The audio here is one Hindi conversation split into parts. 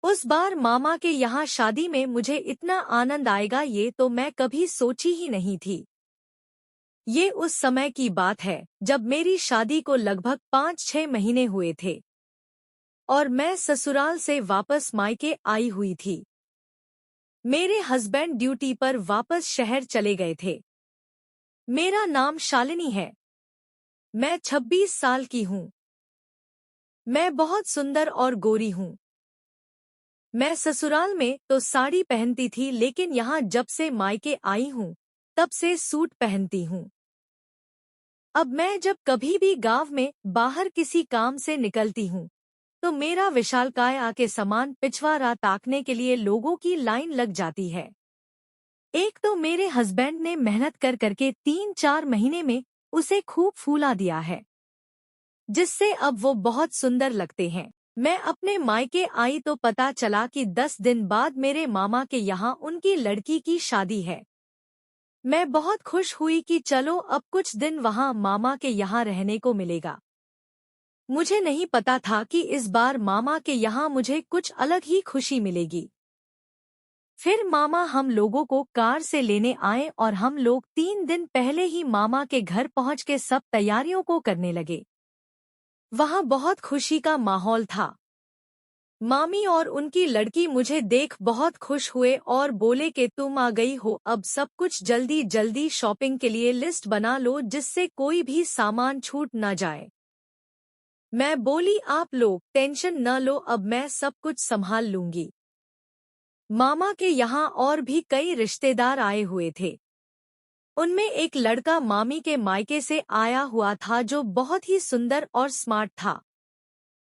उस बार मामा के यहाँ शादी में मुझे इतना आनंद आएगा ये तो मैं कभी सोची ही नहीं थी। ये उस समय की बात है जब मेरी शादी को लगभग 5-6 महीने हुए थे और मैं ससुराल से वापस मायके आई हुई थी। मेरे हस्बैंड ड्यूटी पर वापस शहर चले गए थे। मेरा नाम शालिनी है। मैं 26 साल की हूँ। मैं बहुत सुंदर और गोरी हूँ। मैं ससुराल में तो साड़ी पहनती थी लेकिन यहाँ जब से मायके आई हूँ तब से सूट पहनती हूँ। अब मैं जब कभी भी गांव में बाहर किसी काम से निकलती हूँ तो मेरा विशालकाय के समान पिछवाड़ा ताकने के लिए लोगों की लाइन लग जाती है। एक तो मेरे हस्बैंड ने मेहनत कर करके 3-4 महीने में उसे खूब फूला दिया है, जिससे अब वो बहुत सुंदर लगते हैं। मैं अपने मायके आई तो पता चला कि 10 दिन बाद मेरे मामा के यहाँ उनकी लड़की की शादी है। मैं बहुत खुश हुई कि चलो अब कुछ दिन वहाँ मामा के यहाँ रहने को मिलेगा। मुझे नहीं पता था कि इस बार मामा के यहाँ मुझे कुछ अलग ही खुशी मिलेगी। फिर मामा हम लोगों को कार से लेने आए और हम लोग 3 दिन पहले ही मामा के घर पहुँच के सब तैयारियों को करने लगे। वहाँ बहुत खुशी का माहौल था। मामी और उनकी लड़की मुझे देख बहुत खुश हुए और बोले कि तुम आ गई हो, अब सब कुछ जल्दी जल्दी शॉपिंग के लिए लिस्ट बना लो जिससे कोई भी सामान छूट न जाए। मैं बोली आप लोग टेंशन न लो, अब मैं सब कुछ संभाल लूंगी। मामा के यहाँ और भी कई रिश्तेदार आए हुए थे। उनमें एक लड़का मामी के मायके से आया हुआ था जो बहुत ही सुंदर और स्मार्ट था।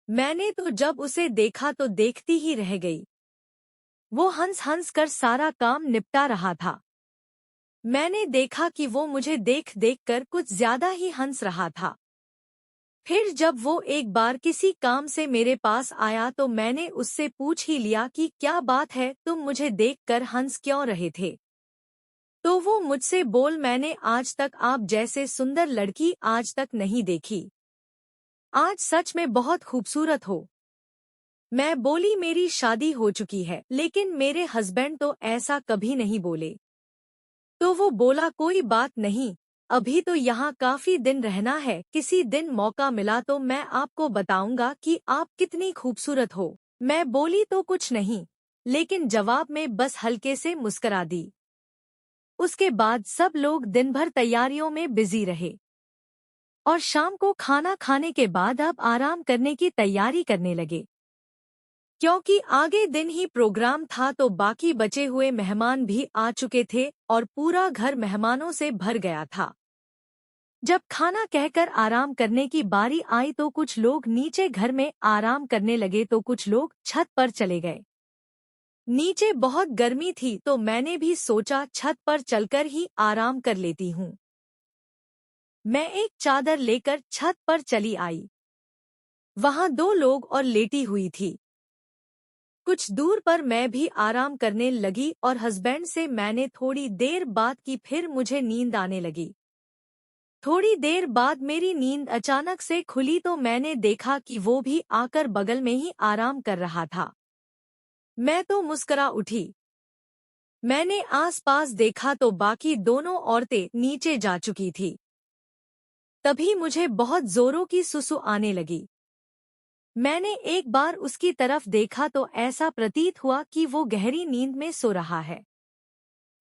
मैंने तो जब उसे देखा तो देखती ही रह गई। वो हंस हंस कर सारा काम निपटा रहा था। मैंने देखा कि वो मुझे देख देख कर कुछ ज्यादा ही हंस रहा था। फिर जब वो एक बार किसी काम से मेरे पास आया तो मैंने उससे पूछ ही लिया कि क्या बात है, तुम मुझे देखकर हंस क्यों रहे थे। तो वो मुझसे बोल, मैंने आज तक आप जैसे सुंदर लड़की आज तक नहीं देखी। आज सच में बहुत खूबसूरत हो। मैं बोली मेरी शादी हो चुकी है लेकिन मेरे हस्बैंड तो ऐसा कभी नहीं बोले। तो वो बोला कोई बात नहीं, अभी तो यहाँ काफी दिन रहना है, किसी दिन मौका मिला तो मैं आपको बताऊंगा कि आप कितनी खूबसूरत हो। मैं बोली तो कुछ नहीं, लेकिन जवाब में बस हल्के से मुस्करा दी। उसके बाद सब लोग दिन भर तैयारियों में बिजी रहे और शाम को खाना खाने के बाद अब आराम करने की तैयारी करने लगे। क्योंकि आगे दिन ही प्रोग्राम था तो बाकी बचे हुए मेहमान भी आ चुके थे और पूरा घर मेहमानों से भर गया था। जब खाना कहकर आराम करने की बारी आई तो कुछ लोग नीचे घर में आराम करने लगे तो कुछ लोग छत पर चले गए। नीचे बहुत गर्मी थी तो मैंने भी सोचा छत पर चलकर ही आराम कर लेती हूँ। मैं एक चादर लेकर छत पर चली आई। वहाँ 2 लोग और लेटी हुई थी। कुछ दूर पर मैं भी आराम करने लगी और हस्बैंड से मैंने थोड़ी देर बात की, फिर मुझे नींद आने लगी। थोड़ी देर बाद मेरी नींद अचानक से खुली तो मैंने देखा कि वो भी आकर बगल में ही आराम कर रहा था। मैं तो मुस्करा उठी। मैंने आसपास देखा तो बाकी दोनों औरतें नीचे जा चुकी थी। तभी मुझे बहुत जोरों की सुसु आने लगी। मैंने एक बार उसकी तरफ देखा तो ऐसा प्रतीत हुआ कि वो गहरी नींद में सो रहा है।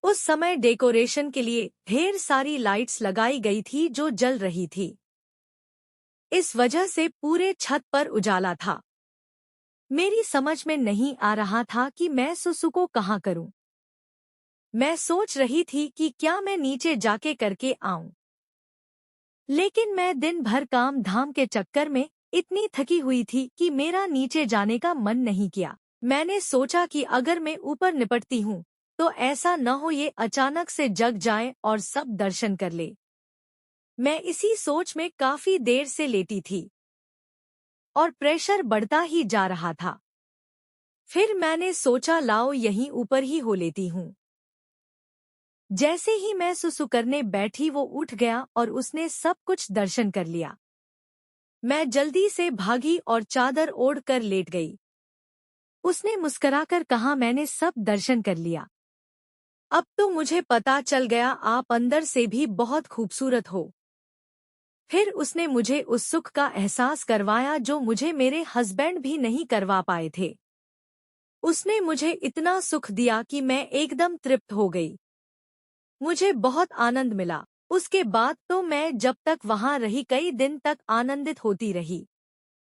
उस समय डेकोरेशन के लिए ढेर सारी लाइट्स लगाई गई थी जो जल रही थी। इस वजह से पूरे छत पर उजाला था। मेरी समझ में नहीं आ रहा था कि मैं सुसु को कहाँ करूं। मैं सोच रही थी कि क्या मैं नीचे जाके करके आऊं, लेकिन मैं दिन भर काम धाम के चक्कर में इतनी थकी हुई थी कि मेरा नीचे जाने का मन नहीं किया। मैंने सोचा कि अगर मैं ऊपर निपटती हूँ तो ऐसा न हो ये अचानक से जग जाए और सब दर्शन कर ले। मैं इसी सोच में काफी देर से लेटी थी और प्रेशर बढ़ता ही जा रहा था। फिर मैंने सोचा लाओ यहीं ऊपर ही हो लेती हूँ। जैसे ही मैं सुसु करने बैठी वो उठ गया और उसने सब कुछ दर्शन कर लिया। मैं जल्दी से भागी और चादर ओढ़ कर लेट गई। उसने मुस्कुराकर कहा, मैंने सब दर्शन कर लिया। अब तो मुझे पता चल गया आप अंदर से भी बहुत खूबसूरत हो। फिर उसने मुझे उस सुख का एहसास करवाया जो मुझे मेरे हस्बैंड भी नहीं करवा पाए थे। उसने मुझे इतना सुख दिया कि मैं एकदम तृप्त हो गई। मुझे बहुत आनंद मिला। उसके बाद तो मैं जब तक वहां रही कई दिन तक आनंदित होती रही।